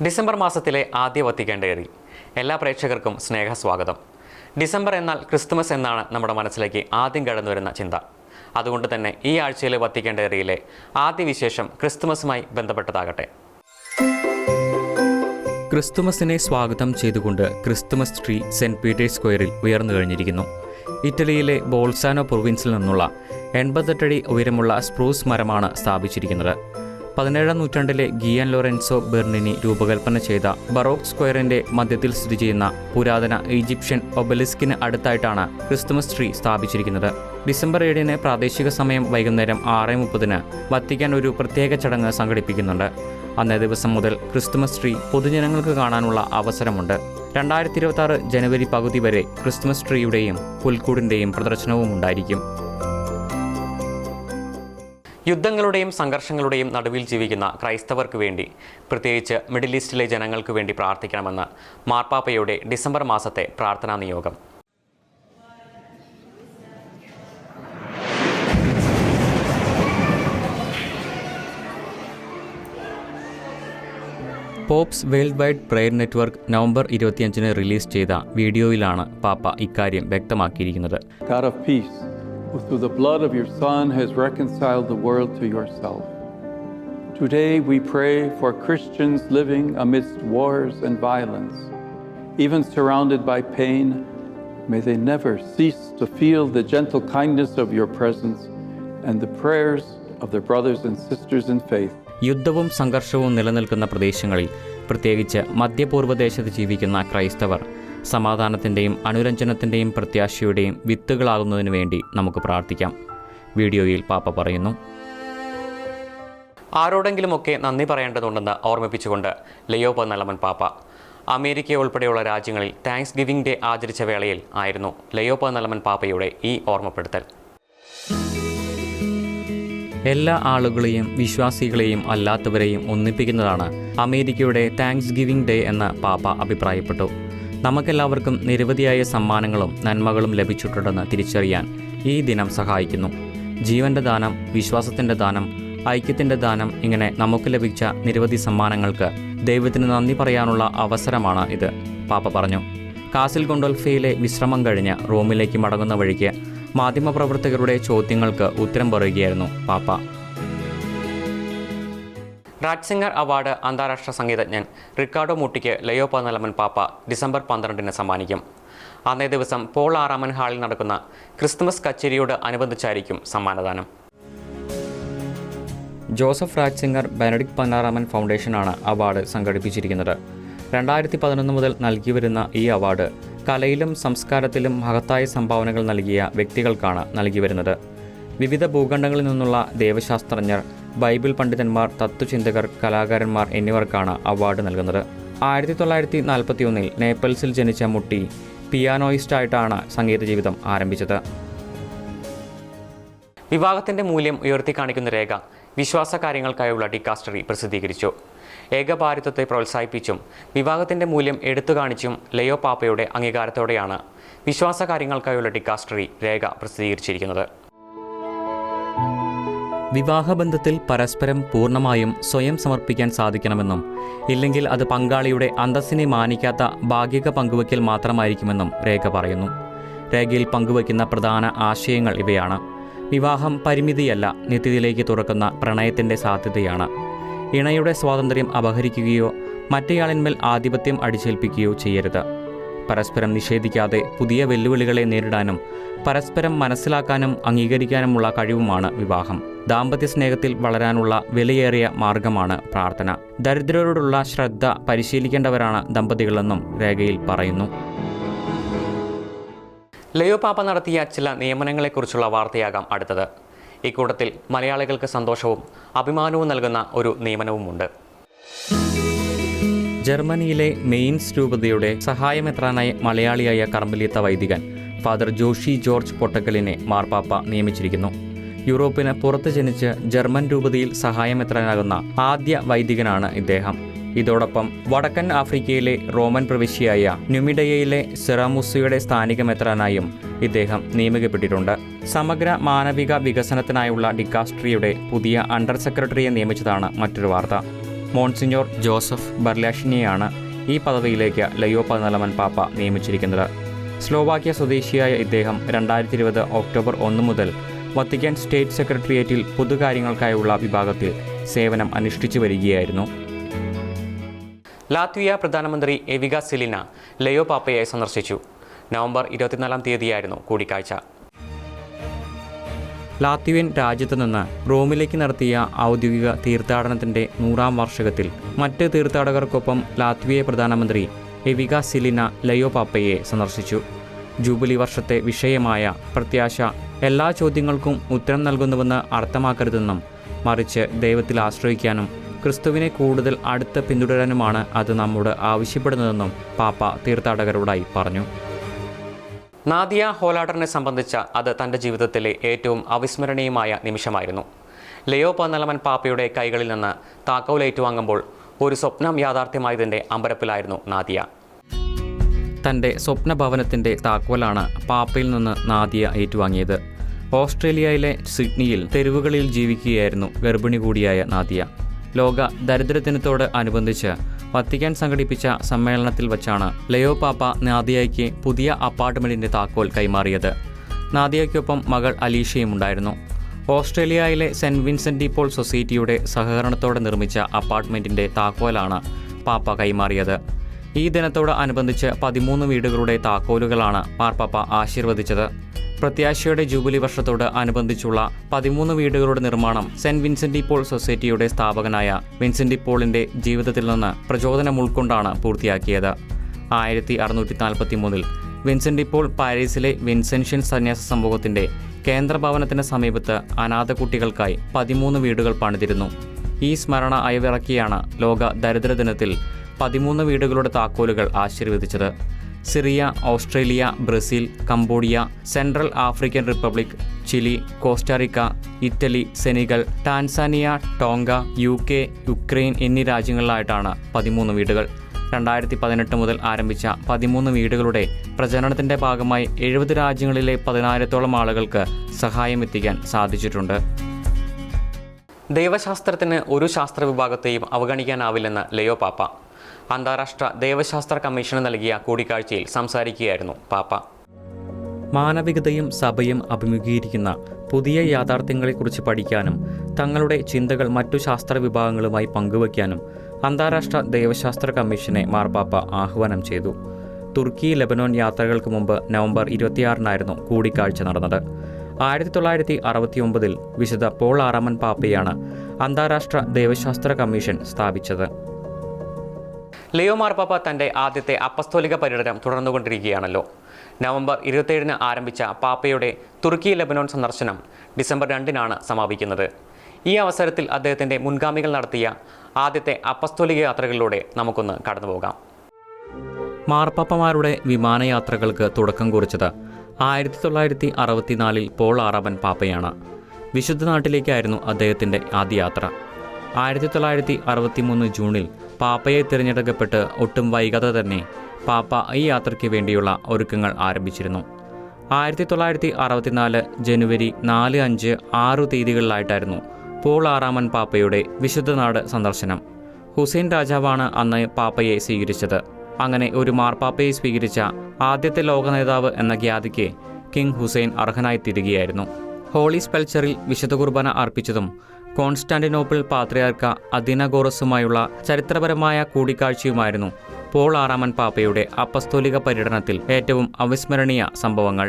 December മാസത്തിലെ ആദ്യ Vatican diary. എല്ലാ പ്രേക്ഷകർക്കും സ്നേഹസ്വാഗതം. ഡിസംബർ എന്നാൽ ക്രിസ്തുമസ് എന്നാണ് നമ്മുടെ മനസ്സിലേക്ക് ആദ്യം കടന്നു വരുന്ന ചിന്ത. അതുകൊണ്ട് തന്നെ ഈ ആഴ്ചയിലെ വത്തിക്കാൻ ഡയറിയിലെ ആദ്യ വിശേഷം ക്രിസ്തുമസുമായി ബന്ധപ്പെട്ടതാകട്ടെ. ക്രിസ്തുമസിനെ സ്വാഗതം ചെയ്തുകൊണ്ട് ക്രിസ്തുമസ് ട്രീ സെൻറ്റ് പീറ്റേഴ്സ് സ്ക്വയറിൽ ഉയർന്നു കഴിഞ്ഞിരിക്കുന്നു. ഇറ്റലിയിലെ ബോൾസാനോ പ്രൊവിൻസിൽ നിന്നുള്ള 88 അടി ഉയരമുള്ള സ്പ്രൂസ് മരമാണ് സ്ഥാപിച്ചിരിക്കുന്നത്. 17-ാം നൂറ്റാണ്ടിലെ ഗിയാൻ ലോറൻസോ ബെർണിനി രൂപകൽപ്പന ചെയ്ത ബറോക്ക് സ്ക്വയറിന്റെ മധ്യത്തിൽ സ്ഥിതി ചെയ്യുന്ന പുരാതന ഈജിപ്ഷ്യൻ ഒബലിസ്കിന് അടുത്തായിട്ടാണ് ക്രിസ്തുമസ് ട്രീ സ്ഥാപിച്ചിരിക്കുന്നത്. ഡിസംബർ 7-ന് പ്രാദേശിക സമയം വൈകുന്നേരം 6:30 വത്തിക്കാൻ ഒരു പ്രത്യേക ചടങ്ങ് സംഘടിപ്പിക്കുന്നുണ്ട്. അന്നേ ദിവസം മുതൽ ക്രിസ്തുമസ് ട്രീ പൊതുജനങ്ങൾക്ക് കാണാനുള്ള അവസരമുണ്ട്. 2026 ജനുവരി പകുതി വരെ ക്രിസ്തുമസ് ട്രീയുടെയും പുൽക്കൂടിന്റെയും പ്രദർശനവും ഉണ്ടായിരിക്കും. യുദ്ധങ്ങളുടെയും സംഘർഷങ്ങളുടെയും നടുവിൽ ജീവിക്കുന്ന ക്രൈസ്തവർക്ക് വേണ്ടി, പ്രത്യേകിച്ച് മിഡിൽ ഈസ്റ്റിലെ ജനങ്ങൾക്ക് വേണ്ടി പ്രാർത്ഥിക്കണമെന്ന് മാർപ്പാപ്പയുടെ ഡിസംബർ മാസത്തെ പ്രാർത്ഥനാ നിയോഗം. Pope's world wide prayer network November 25-ന് റിലീസ് ചെയ്ത വീഡിയോയിലാണ് പാപ്പ ഇക്കാര്യം വ്യക്തമാക്കിയിരിക്കുന്നത്. who through the blood of your Son has reconciled the world to yourself. Today we pray for Christians living amidst wars and violence, even surrounded by pain. May they never cease to feel the gentle kindness of your presence and the prayers of their brothers and sisters in faith. യുദ്ധവും സംഘർഷവും നിലനിൽക്കുന്ന പ്രദേശങ്ങളിൽ, പ്രത്യേകിച്ച് മധ്യപൂർവ്വദേശത്ത് ജീവിക്കുന്ന ക്രൈസ്തവർ സമാധാനത്തിൻ്റെയും അനുരഞ്ജനത്തിൻ്റെയും പ്രത്യാശയുടെയും വിത്തുകളാകുന്നതിനു വേണ്ടി നമുക്ക് പ്രാർത്ഥിക്കാം. വീഡിയോയിൽ പാപ്പ പറയുന്നു. ആരോടെങ്കിലുമൊക്കെ നന്ദി പറയേണ്ടതുണ്ടെന്ന് ഓർമ്മിപ്പിച്ചുകൊണ്ട് ലിയോ പതിനാലാമൻ പാപ്പ അമേരിക്ക ഉൾപ്പെടെയുള്ള രാജ്യങ്ങളിൽ താങ്ക്സ് ഗിവിംഗ് ഡേ ആചരിച്ച വേളയിൽ ആയിരുന്നു ലിയോ പതിനാലാമൻ പാപ്പയുടെ ഈ ഓർമ്മപ്പെടുത്തൽ. എല്ലാ ആളുകളെയും വിശ്വാസികളെയും അല്ലാത്തവരെയും ഒന്നിപ്പിക്കുന്നതാണ് അമേരിക്കയുടെ താങ്ക്സ് ഗിവിംഗ് ഡേ എന്ന് പാപ്പ അഭിപ്രായപ്പെട്ടു. നമുക്കെല്ലാവർക്കും നിരവധിയായ സമ്മാനങ്ങളും നന്മകളും ലഭിച്ചിട്ടുണ്ടെന്ന് തിരിച്ചറിയാൻ ഈ ദിനം സഹായിക്കുന്നു. ജീവൻ്റെ ദാനം, വിശ്വാസത്തിൻ്റെ ദാനം, ഐക്യത്തിൻ്റെ ദാനം, ഇങ്ങനെ നമുക്ക് ലഭിച്ച നിരവധി സമ്മാനങ്ങൾക്ക് ദൈവത്തിന് നന്ദി പറയാനുള്ള അവസരമാണ് ഇത്, പാപ്പ പറഞ്ഞു. കാസിൽ ഗൊണ്ടോൽഫയിലെ വിശ്രമം കഴിഞ്ഞ് റോമിലേക്ക് മടങ്ങുന്ന വഴിക്ക് മാധ്യമപ്രവർത്തകരുടെ ചോദ്യങ്ങൾക്ക് ഉത്തരം പറയുകയായിരുന്നു പാപ്പ. റാറ്റ്സിംഗർ അവാർഡ് അന്താരാഷ്ട്ര സംഗീതജ്ഞൻ റിക്കാർഡോ മൂട്ടിക്ക് ലിയോ പതിനാലാമൻ പാപ്പ ഡിസംബർ 12-ന് സമ്മാനിക്കും. അന്നേ ദിവസം പോൾ 6 ഹാളിൽ നടക്കുന്ന ക്രിസ്തുമസ് കച്ചേരിയോട് അനുബന്ധിച്ചായിരിക്കും സമ്മാനദാനം. ജോസഫ് റാറ്റ്സിംഗർ ബെനഡിക്ട് 16 ഫൗണ്ടേഷനാണ് അവാർഡ് സംഘടിപ്പിച്ചിരിക്കുന്നത്. 2011 മുതൽ നൽകി വരുന്ന ഈ അവാർഡ് കലയിലും സംസ്കാരത്തിലും മഹത്തായ സംഭാവനകൾ നൽകിയ വ്യക്തികൾക്കാണ് നൽകി വരുന്നത്. വിവിധ ഭൂഖണ്ഡങ്ങളിൽ നിന്നുള്ള ദൈവശാസ്ത്രജ്ഞർ, ബൈബിൾ പണ്ഡിതന്മാർ, തത്വചിന്തകർ, കലാകാരന്മാർ എന്നിവർക്കാണ് അവാർഡ് നൽകുന്നത്. 1941 നേപ്പിൾസിൽ ജനിച്ച മുട്ടി പിയാനോയിസ്റ്റായിട്ടാണ് സംഗീത ജീവിതം ആരംഭിച്ചത്. വിവാഹത്തിന്റെ മൂല്യം ഉയർത്തിക്കാണിക്കുന്ന രേഖ വിശ്വാസ കാര്യങ്ങൾക്കായുള്ള ഡിക്കാസ്റ്ററി പ്രസിദ്ധീകരിച്ചു. ഏകഭാരിത്വത്തെ പ്രോത്സാഹിപ്പിച്ചും വിവാഹത്തിന്റെ മൂല്യം എടുത്തു കാണിച്ചും ലിയോ പാപ്പയുടെ അംഗീകാരത്തോടെയാണ് വിശ്വാസ കാര്യങ്ങൾക്കായുള്ള ഡിക്കാസ്റ്ററി രേഖ പ്രസിദ്ധീകരിച്ചിരിക്കുന്നത്. വിവാഹബന്ധത്തിൽ പരസ്പരം പൂർണ്ണമായും സ്വയം സമർപ്പിക്കാൻ സാധിക്കണമെന്നും, ഇല്ലെങ്കിൽ അത് പങ്കാളിയുടെ അന്തസ്സിനെ മാനിക്കാത്ത ഭാഗിക പങ്കുവയ്ക്കൽ മാത്രമായിരിക്കുമെന്നും രേഖ പറയുന്നു. രേഖയിൽ പങ്കുവയ്ക്കുന്ന പ്രധാന ആശയങ്ങൾ ഇവയാണ്. വിവാഹം പരിമിതിയല്ല, നിത്യതയിലേക്ക് തുറക്കുന്ന പ്രണയത്തിൻ്റെ സാധ്യതയാണ്. ഇണയുടെ സ്വാതന്ത്ര്യം അപഹരിക്കുകയോ മറ്റേയാളിന്മേൽ ആധിപത്യം അടിച്ചേൽപ്പിക്കുകയോ ചെയ്യരുത്. പരസ്പരം നിഷേധിക്കാതെ പുതിയ വെല്ലുവിളികളെ നേരിടാനും പരസ്പരം മനസ്സിലാക്കാനും അംഗീകരിക്കാനുമുള്ള കഴിവുമാണ് വിവാഹം. ദാമ്പത്യ സ്നേഹത്തിൽ വളരാനുള്ള വിലയേറിയ മാർഗമാണ് പ്രാർത്ഥന. ദരിദ്രരോടുള്ള ശ്രദ്ധ പരിശീലിക്കേണ്ടവരാണ് ദമ്പതികളെന്നും രേഖയിൽ പറയുന്നു. ലിയോ പാപ്പ നടത്തിയ ചില നിയമനങ്ങളെക്കുറിച്ചുള്ള വാർത്തയാകാം അടുത്തത്. ഇക്കൂട്ടത്തിൽ മലയാളികൾക്ക് സന്തോഷവും അഭിമാനവും നൽകുന്ന ഒരു നിയമനവുമുണ്ട്. ജർമ്മനിയിലെ മെയിൻസ് രൂപതയുടെ സഹായമെത്രാനായി മലയാളിയായ കർമ്മലീത്ത വൈദികൻ ഫാദർ ജോഷി ജോർജ് പൊട്ടക്കലിനെ മാർപ്പാപ്പ നിയമിച്ചിരിക്കുന്നു. യൂറോപ്പിന് പുറത്ത് ജനിച്ച് ജർമ്മൻ രൂപതയിൽ സഹായമെത്രാനാകുന്ന ആദ്യ വൈദികനാണ് ഇദ്ദേഹം. ഇതോടൊപ്പം വടക്കൻ ആഫ്രിക്കയിലെ റോമൻ പ്രവിശ്യയായ ന്യൂമിഡയയിലെ സെറാമുസയുടെ സ്ഥാനിക മെത്രാനായും ഇദ്ദേഹം നിയമിക്കപ്പെട്ടിട്ടുണ്ട്. സമഗ്ര മാനവിക വികസനത്തിനായുള്ള ഡിക്കാസ്ട്രിയുടെ പുതിയ അണ്ടർ സെക്രട്ടറിയെ നിയമിച്ചതാണ് മറ്റൊരു വാർത്ത. മോൺസിഞ്ഞോർ ജോസഫ് ബർലാഷിനെയാണ് ഈ പദവിയിലേക്ക് ലയോ 14 പാപ്പ നിയമിച്ചിരിക്കുന്നത്. സ്ലോവാക്യ സ്വദേശിയായ ഇദ്ദേഹം 2020 ഒക്ടോബർ 1 മുതൽ വത്തിക്കാൻ സ്റ്റേറ്റ് സെക്രട്ടേറിയറ്റിൽ പൊതുകാര്യങ്ങൾക്കായുള്ള വിഭാഗത്തിൽ സേവനം അനുഷ്ഠിച്ചു വരികയായിരുന്നു. ലാത്വിയ പ്രധാനമന്ത്രി എവിക സിലിന ലയോ പാപ്പയെ സന്ദർശിച്ചു. നവംബർ 24 തീയതിയായിരുന്നു കൂടിക്കാഴ്ച. ലാത്വിയൻ രാജ്യത്തു നിന്ന് റോമിലേക്ക് നടത്തിയ ഔദ്യോഗിക തീർത്ഥാടനത്തിൻ്റെ 100ാം വാർഷികത്തിൽ മറ്റ് തീർത്ഥാടകർക്കൊപ്പം ലാത്വിയ പ്രധാനമന്ത്രി എവിക സിലിന ലയോ പാപ്പയെ സന്ദർശിച്ചു. ജൂബിലി വർഷത്തെ വിഷയമായ പ്രത്യാശ എല്ലാ ചോദ്യങ്ങൾക്കും ഉത്തരം നൽകുന്നുവെന്ന് അർത്ഥമാക്കരുതെന്നും മറിച്ച് ദൈവത്തിൽ ആശ്രയിക്കാനും ക്രിസ്തുവിനെ കൂടുതൽ അടുത്ത് പിന്തുടരാനുമാണ് അത് നമ്മോട് ആവശ്യപ്പെടുന്നതെന്നും പാപ്പ തീർത്ഥാടകരോടായി പറഞ്ഞു. നാദിയ ഹോലാഡറിനെ സംബന്ധിച്ച അത് തൻ്റെ ജീവിതത്തിലെ ഏറ്റവും അവിസ്മരണീയമായ നിമിഷമായിരുന്നു. ലയോ 14 പാപ്പയുടെ കൈകളിൽ നിന്ന് താക്കോൽ ഏറ്റുവാങ്ങുമ്പോൾ ഒരു സ്വപ്നം യാഥാർത്ഥ്യമായതിൻ്റെ അമ്പരപ്പിലായിരുന്നു നാദിയ. തൻ്റെ സ്വപ്നഭവനത്തിൻ്റെ താക്കോലാണ് പാപ്പയിൽ നിന്ന് നാദിയ ഏറ്റുവാങ്ങിയത്. ഓസ്ട്രേലിയയിലെ സിഡ്നിയിൽ തെരുവുകളിൽ ജീവിക്കുകയായിരുന്നു ഗർഭിണി കൂടിയായ നാദിയ. ലോക ദരിദ്ര ദിനത്തോട് അനുബന്ധിച്ച് വത്തിക്കാൻ സംഘടിപ്പിച്ച സമ്മേളനത്തിൽ വച്ചാണ് ലയോ പാപ്പ നാദിയയ്ക്ക് പുതിയ അപ്പാർട്ട്മെൻറ്റിൻ്റെ താക്കോൽ കൈമാറിയത്. നാദിയയ്ക്കൊപ്പം മകൾ അലീഷയും ഉണ്ടായിരുന്നു. ഓസ്ട്രേലിയയിലെ സെൻറ്റ് വിൻസെൻ്റ് ഡി പോൾ സൊസൈറ്റിയുടെ സഹകരണത്തോടെ നിർമ്മിച്ച അപ്പാർട്ട്മെൻറ്റിൻ്റെ താക്കോലാണ് പാപ്പ കൈമാറിയത്. ഈ ദിനത്തോട് അനുബന്ധിച്ച് 13 വീടുകളുടെ താക്കോലുകളാണ് മാർപ്പാപ്പ ആശീർവദിച്ചത്. പ്രത്യാശയുടെ ജൂബിലി വർഷത്തോട് അനുബന്ധിച്ചുള്ള 13 വീടുകളുടെ നിർമ്മാണം സെൻറ്റ് വിൻസെൻ്റ് ഡി പോൾ സൊസൈറ്റിയുടെ സ്ഥാപകനായ വിൻസെൻ്റ് ഡി പോളിൻ്റെ ജീവിതത്തിൽ നിന്ന് പ്രചോദനം ഉൾക്കൊണ്ടാണ് പൂർത്തിയാക്കിയത്. 1643 വിൻസെൻ്റ് ഡി പോൾ പാരീസിലെ വിൻസെൻഷ്യൻ സന്യാസ സമൂഹത്തിൻ്റെ കേന്ദ്രഭവനത്തിന് സമീപത്ത് അനാഥ കുട്ടികൾക്കായി 13 വീടുകൾ പണിതിരുന്നു. ഈ സ്മരണ അയവിറക്കിയാണ് ലോക ദരിദ്ര ദിനത്തിൽ 13 വീടുകളുടെ താക്കോലുകൾ ആശീർവദിച്ചത്. Syria, Australia, Brazil, Cambodia, Central African Republic, Chile, Costa Rica, Italy, Senegal, Tanzania, Tonga, UK, Ukraine എന്നീ രാജ്യങ്ങളിലായിട്ടാണ് 13 വീടുകൾ. 2018 മുതൽ ആരംഭിച്ച 13 വീടുകളുടെ പ്രചരണത്തിൻ്റെ ഭാഗമായി 70 രാജ്യങ്ങളിലെ 10,000-ഓളം ആളുകൾക്ക് സഹായം എത്തിക്കാൻ സാധിച്ചിട്ടുണ്ട്. ദൈവശാസ്ത്രത്തിന് ഒരു ശാസ്ത്ര വിഭാഗത്തെയും അവഗണിക്കാനാവില്ലെന്ന് ലയോ പാപ്പ. അന്താരാഷ്ട്ര ദൈവശാസ്ത്ര കമ്മീഷന് നൽകിയ കൂടിക്കാഴ്ചയിൽ സംസാരിക്കുകയായിരുന്നു പാപ്പ. മാനവികതയും സഭയും അഭിമുഖീകരിക്കുന്ന പുതിയ യാഥാർത്ഥ്യങ്ങളെക്കുറിച്ച് പഠിക്കാനും തങ്ങളുടെ ചിന്തകൾ മറ്റു ശാസ്ത്ര വിഭാഗങ്ങളുമായി പങ്കുവയ്ക്കാനും അന്താരാഷ്ട്ര ദൈവശാസ്ത്ര കമ്മീഷനെ മാർപ്പാപ്പ ആഹ്വാനം ചെയ്തു. തുർക്കി ലെബനോൻ യാത്രകൾക്ക് മുമ്പ് നവംബർ 26 കൂടിക്കാഴ്ച നടന്നത്. 1969 വിശുദ്ധ പോൾ 6 പാപ്പയാണ് അന്താരാഷ്ട്ര ദൈവശാസ്ത്ര കമ്മീഷൻ സ്ഥാപിച്ചത്. ലയോ മാർപ്പാപ്പ തൻ്റെ ആദ്യത്തെ അപ്പസ്തോലിക പര്യടനം തുടർന്നുകൊണ്ടിരിക്കുകയാണല്ലോ. നവംബർ 27 ആരംഭിച്ച പാപ്പയുടെ തുർക്കി ലെബനോൻ സന്ദർശനം ഡിസംബർ 2 സമാപിക്കുന്നത്. ഈ അവസരത്തിൽ അദ്ദേഹത്തിൻ്റെ മുൻഗാമികൾ നടത്തിയ ആദ്യത്തെ അപ്പസ്തോലിക യാത്രകളിലൂടെ നമുക്കൊന്ന് കടന്നുപോകാം. മാർപ്പാപ്പമാരുടെ വിമാനയാത്രകൾക്ക് തുടക്കം കുറിച്ചത് 1964 പോൾ 6 പാപ്പയാണ്. വിശുദ്ധ നാട്ടിലേക്കായിരുന്നു അദ്ദേഹത്തിൻ്റെ ആദ്യ യാത്ര. 1963 ജൂണിൽ പാപ്പയെ തിരഞ്ഞെടുക്കപ്പെട്ട് ഒട്ടും വൈകാതെ തന്നെ പാപ്പ ഈ യാത്രയ്ക്ക് വേണ്ടിയുള്ള ഒരുക്കങ്ങൾ ആരംഭിച്ചിരുന്നു. 1964 ജനുവരി 4, 5, 6 തീയതികളിലായിട്ടായിരുന്നു പോൾ 6 പാപ്പയുടെ വിശുദ്ധ നാട് സന്ദർശനം. ഹുസൈൻ രാജാവാണ് അന്ന് പാപ്പയെ സ്വീകരിച്ചത്. അങ്ങനെ ഒരു മാർപ്പാപ്പയെ സ്വീകരിച്ച ആദ്യത്തെ ലോക നേതാവ് എന്ന ഖ്യാതിക്ക് കിങ് ഹുസൈൻ അർഹനായി തീരുകയായിരുന്നു. ഹോളി സ്പെൽച്ചറിൽ വിശുദ്ധ കുർബാന അർപ്പിച്ചതും കോൺസ്റ്റാന്റിനോപ്പിൾ പാത്രിയാർക്ക അദിനഗോറസുമായുള്ള ചരിത്രപരമായ കൂടിക്കാഴ്ചയുമായിരുന്നു പോൾ 6 പാപ്പയുടെ അപ്പസ്തോലിക പര്യടനത്തിൽ ഏറ്റവും അവിസ്മരണീയ സംഭവങ്ങൾ.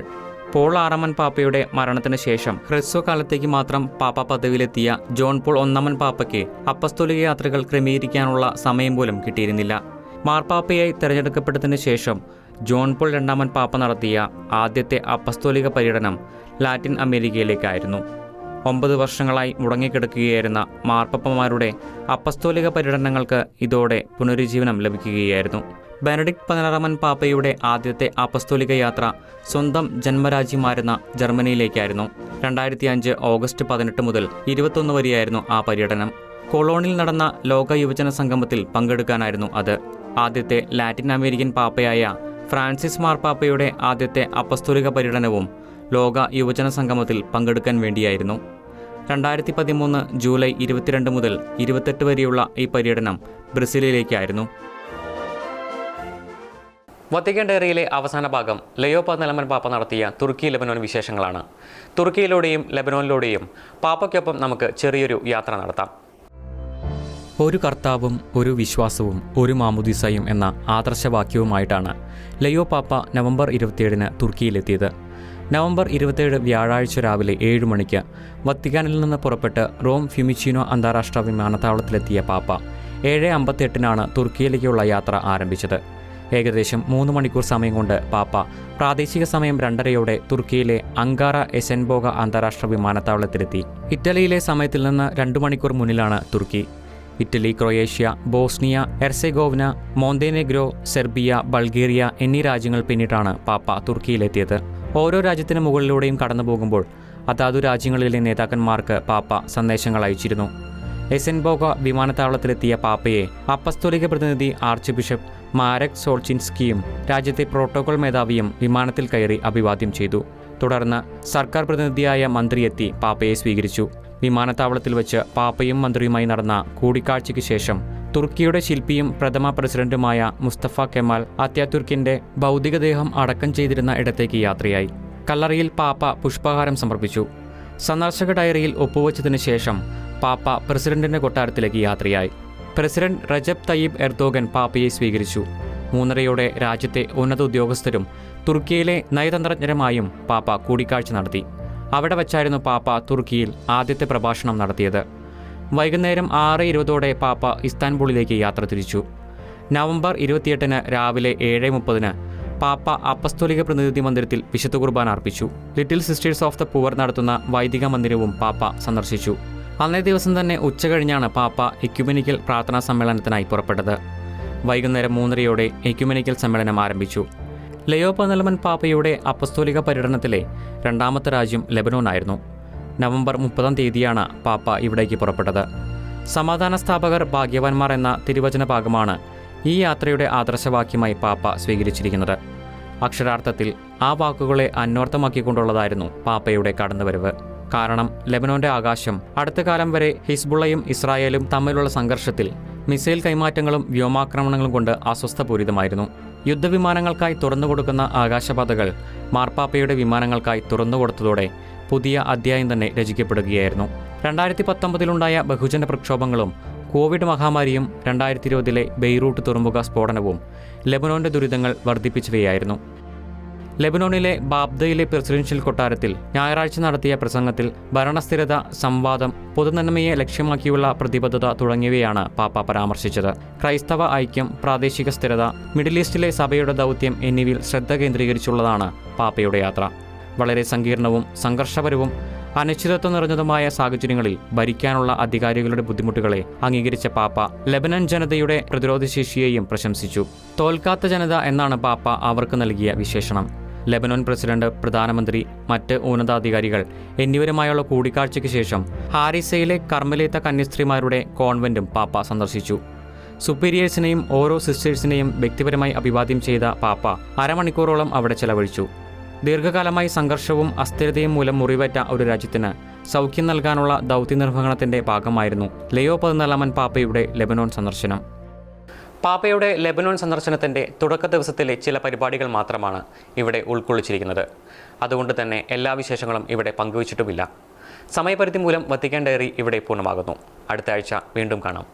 പോൾ 6 പാപ്പയുടെ മരണത്തിന് ശേഷം ഹ്രസ്വകാലത്തേക്ക് മാത്രം പാപ്പ പദവിയിലെത്തിയ ജോൺ പോൾ 1 പാപ്പയ്ക്ക് അപ്പസ്തോലിക യാത്രകൾ ക്രമീകരിക്കാനുള്ള സമയം പോലും കിട്ടിയിരുന്നില്ല. മാർപ്പാപ്പയായി തിരഞ്ഞെടുക്കപ്പെട്ടതിന് ശേഷം ജോൺ പോൾ 2 പാപ്പ നടത്തിയ ആദ്യത്തെ അപ്പസ്തോലിക പര്യടനം ലാറ്റിൻ അമേരിക്കയിലേക്കായിരുന്നു. 9 വർഷങ്ങളായി മുടങ്ങിക്കിടക്കുകയായിരുന്ന മാർപ്പാപ്പമാരുടെ അപ്പസ്തോലിക പര്യടനങ്ങൾക്ക് ഇതോടെ പുനരുജ്ജീവനം ലഭിക്കുകയായിരുന്നു. ബെനഡിക്ട് 16 പാപ്പയുടെ ആദ്യത്തെ അപ്പസ്തോലിക യാത്ര സ്വന്തം ജന്മരാജ്യമായിരുന്ന ജർമ്മനിയിലേക്കായിരുന്നു. 2005 ഓഗസ്റ്റ് 18 മുതൽ 21 വരെയായിരുന്നു ആ പര്യടനം. കൊളോണിൽ നടന്ന ലോക യുവജന സംഗമത്തിൽ പങ്കെടുക്കാനായിരുന്നു അത്. ആദ്യത്തെ ലാറ്റിൻ അമേരിക്കൻ പാപ്പയായ ഫ്രാൻസിസ് മാർപ്പാപ്പയുടെ ആദ്യത്തെ അപ്പസ്തോലിക പര്യടനവും ലോക യുവജന സംഗമത്തിൽ പങ്കെടുക്കാൻ വേണ്ടിയായിരുന്നു. 2013 ജൂലൈ 22 മുതൽ 28 വരെയുള്ള ഈ പര്യടനം ബ്രസീലിലേക്കായിരുന്നു. വത്തിക്കാൻ ഡയറിയിലെ അവസാന ഭാഗം ലയോ 14 പാപ്പ നടത്തിയ തുർക്കി ലെബനോൻ വിശേഷങ്ങളാണ്. തുർക്കിയിലൂടെയും ലെബനോനിലൂടെയും പാപ്പയ്ക്കൊപ്പം നമുക്ക് ചെറിയൊരു യാത്ര നടത്താം. ഒരു കർത്താവും ഒരു വിശ്വാസവും ഒരു മാമുദീസയും എന്ന ആദർശവാക്യവുമായിട്ടാണ് ലയോ പാപ്പ നവംബർ 27 തുർക്കിയിലെത്തിയത്. നവംബർ 27 വ്യാഴാഴ്ച രാവിലെ 7 മണിക്ക് വത്തിക്കാനിൽ നിന്ന് പുറപ്പെട്ട് റോം ഫ്യൂമിച്ചിനോ അന്താരാഷ്ട്ര വിമാനത്താവളത്തിലെത്തിയ പാപ്പ 7:58 തുർക്കിയിലേക്കുള്ള യാത്ര ആരംഭിച്ചത്. ഏകദേശം 3 മണിക്കൂർ സമയം കൊണ്ട് പാപ്പ പ്രാദേശിക സമയം 2:30 തുർക്കിയിലെ അങ്കാറ എസെൻബോഗ അന്താരാഷ്ട്ര വിമാനത്താവളത്തിലെത്തി. ഇറ്റലിയിലെ സമയത്തിൽ നിന്ന് 2 മണിക്കൂർ മുന്നിലാണ് Turkey. Italy, Croatia, Bosnia, Herzegovina, Montenegro, Serbia, Bulgaria എന്നീ രാജ്യങ്ങൾ പിന്നിട്ടാണ് പാപ്പ തുർക്കിയിലെത്തിയത്. ഓരോ രാജ്യത്തിന് മുകളിലൂടെയും കടന്നു പോകുമ്പോൾ അതാതു രാജ്യങ്ങളിലെ നേതാക്കന്മാർക്ക് പാപ്പ സന്ദേശങ്ങൾ അയച്ചിരുന്നു. എസെൻബോഗ വിമാനത്താവളത്തിലെത്തിയ പാപ്പയെ അപ്പസ്തോലിക പ്രതിനിധി ആർച്ച് ബിഷപ്പ് മാരക് സോൾച്ചിൻസ്കിയും രാജ്യത്തെ പ്രോട്ടോകോൾ മേധാവിയും വിമാനത്തിൽ കയറി അഭിവാദ്യം ചെയ്തു. തുടർന്ന് സർക്കാർ പ്രതിനിധിയായ മന്ത്രി എത്തി പാപ്പയെ സ്വീകരിച്ചു. വിമാനത്താവളത്തിൽ വെച്ച് പാപ്പയും മന്ത്രിയുമായി നടന്ന കൂടിക്കാഴ്ചയ്ക്ക് ശേഷം തുർക്കിയുടെ ശില്പിയും പ്രഥമ പ്രസിഡന്റുമായ മുസ്തഫ കെമാൽ അത്യാതുർക്കിന്റെ ഭൗതികദേഹം അടക്കം ചെയ്തിരുന്ന ഇടത്തേക്ക് യാത്രയായി. കല്ലറയിൽ പാപ്പ പുഷ്പഹാരം സമർപ്പിച്ചു. സന്ദർശക ഡയറിയിൽ ഒപ്പുവെച്ചതിന് ശേഷം പാപ്പ പ്രസിഡന്റിന്റെ കൊട്ടാരത്തിലേക്ക് യാത്രയായി. പ്രസിഡന്റ് റജബ് തയ്യിബ് എർദോഗൻ പാപ്പയെ സ്വീകരിച്ചു. 3:30 രാജ്യത്തെ ഉന്നത ഉദ്യോഗസ്ഥരും തുർക്കിയിലെ നയതന്ത്രജ്ഞരുമായും പാപ്പ കൂടിക്കാഴ്ച നടത്തി. അവിടെ വച്ചായിരുന്നു പാപ്പ തുർക്കിയിൽ ആദ്യത്തെ പ്രഭാഷണം നടത്തിയത്. വൈകുന്നേരം 6:20 പാപ്പ ഇസ്താൻബുളിലേക്ക് യാത്ര തിരിച്ചു. നവംബർ 28 രാവിലെ 7:30 പാപ്പ അപ്പസ്തോലിക പ്രതിനിധി മന്ദിരത്തിൽ വിശുദ്ധ കുർബാന അർപ്പിച്ചു. Little sisters of the poor നടത്തുന്ന വൈദിക മന്ദിരവും പാപ്പ സന്ദർശിച്ചു. അന്നേ ദിവസം തന്നെ ഉച്ചകഴിഞ്ഞാണ് പാപ്പ എക്യുമെനിക്കൽ പ്രാർത്ഥനാ സമ്മേളനത്തിനായി പുറപ്പെട്ടത്. വൈകുന്നേരം 3:30 എക്യുമെനിക്കൽ സമ്മേളനം ആരംഭിച്ചു. ലയോ 14 പാപ്പയുടെ അപ്പസ്തോലിക പര്യടനത്തിലെ 2ാമത്തെ രാജ്യം ലെബനോനായിരുന്നു. നവംബർ 30 പാപ്പ ഇവിടേക്ക് പുറപ്പെട്ടത്. സമാധാന സ്ഥാപകർ ഭാഗ്യവാന്മാർ എന്ന തിരുവചന ഭാഗമാണ് ഈ യാത്രയുടെ ആദർശവാക്യമായി പാപ്പ സ്വീകരിച്ചിരിക്കുന്നത്. അക്ഷരാർത്ഥത്തിൽ ആ വാക്കുകളെ അന്വർത്ഥമാക്കിക്കൊണ്ടുള്ളതായിരുന്നു പാപ്പയുടെ കടന്നുവരവ്. കാരണം ലെബനോന്റെ ആകാശം അടുത്ത കാലം വരെ ഹിസ്ബുള്ളയും ഇസ്രായേലും തമ്മിലുള്ള സംഘർഷത്തിൽ മിസൈൽ കൈമാറ്റങ്ങളും വ്യോമാക്രമണങ്ങളും കൊണ്ട് അസ്വസ്ഥപൂരിതമായിരുന്നു. യുദ്ധവിമാനങ്ങൾക്കായി തുറന്നുകൊടുക്കുന്ന ആകാശപാതകൾ മാർപ്പാപ്പയുടെ വിമാനങ്ങൾക്കായി തുറന്നുകൊടുത്തതോടെ പുതിയ അധ്യായം തന്നെ രചിക്കപ്പെടുകയായിരുന്നു. 2019 ബഹുജന പ്രക്ഷോഭങ്ങളും കോവിഡ് മഹാമാരിയും 2020 ബെയ്റൂട്ട് തുറമുഖ സ്ഫോടനവും ലെബനോന്റെ ദുരിതങ്ങൾ വർദ്ധിപ്പിച്ചവയായിരുന്നു. ലെബനോണിലെ ബാബ്ദയിലെ പ്രസിഡൻഷ്യൽ കൊട്ടാരത്തിൽ ഞായറാഴ്ച നടത്തിയ പ്രസംഗത്തിൽ ഭരണസ്ഥിരത, സംവാദം, പൊതുനന്മയെ ലക്ഷ്യമാക്കിയുള്ള പ്രതിബദ്ധത തുടങ്ങിയവയാണ് പാപ്പ പരാമർശിച്ചത്. ക്രൈസ്തവ ഐക്യം, പ്രാദേശിക സ്ഥിരത, മിഡിൽ ഈസ്റ്റിലെ സഭയുടെ ദൗത്യം എന്നിവയിൽ ശ്രദ്ധ കേന്ദ്രീകരിച്ചുള്ളതാണ് പാപ്പയുടെ യാത്ര. വളരെ സങ്കീർണവും സംഘർഷപരവും അനിശ്ചിതത്വം നിറഞ്ഞതുമായ സാഹചര്യങ്ങളിൽ ഭരിക്കാനുള്ള അധികാരികളുടെ ബുദ്ധിമുട്ടുകളെ അംഗീകരിച്ച പാപ്പ ലെബനൻ ജനതയുടെ പ്രതിരോധശേഷിയെയും പ്രശംസിച്ചു. തോൽക്കാത്ത ജനത എന്നാണ് പാപ്പ അവർക്ക് നൽകിയ വിശേഷണം. ലെബനോൻ പ്രസിഡന്റ്, പ്രധാനമന്ത്രി, മറ്റ് ഉന്നതാധികാരികൾ എന്നിവരുമായുള്ള കൂടിക്കാഴ്ചയ്ക്ക് ശേഷം ഹാരിസയിലെ കർമ്മലേത്ത കന്യസ്ത്രീമാരുടെ കോൺവെന്റും പാപ്പ സന്ദർശിച്ചു. സുപ്പീരിയേഴ്സിനെയും ഓരോ സിസ്റ്റേഴ്സിനെയും വ്യക്തിപരമായി അഭിവാദ്യം ചെയ്ത പാപ്പ അരമണിക്കൂറോളം അവിടെ ചെലവഴിച്ചു. ദീർഘകാലമായി സംഘർഷവും അസ്ഥിരതയും മൂലം മുറിവേറ്റ ഒരു രാജ്യത്തിന് സൗഖ്യം നൽകാനുള്ള ദൗത്യനിർവഹണത്തിന്റെ ഭാഗമായിരുന്നു ലയോ 14 പാപ്പയുടെ ലെബനോൻ സന്ദർശനം. പാപ്പയുടെ ലെബനോൻ സന്ദർശനത്തിന്റെ തുടക്ക ദിവസത്തിലെ ചില പരിപാടികൾ മാത്രമാണ് ഇവിടെ ഉൾക്കൊള്ളിച്ചിരിക്കുന്നത്. അതുകൊണ്ട് തന്നെ എല്ലാ വിശേഷങ്ങളും ഇവിടെ പങ്കുവച്ചിട്ടുമില്ല. സമയപരിധി മൂലം വത്തിക്കാൻ ഡയറി ഇവിടെ പൂർണ്ണമാകുന്നു. അടുത്ത ആഴ്ച വീണ്ടും കാണാം.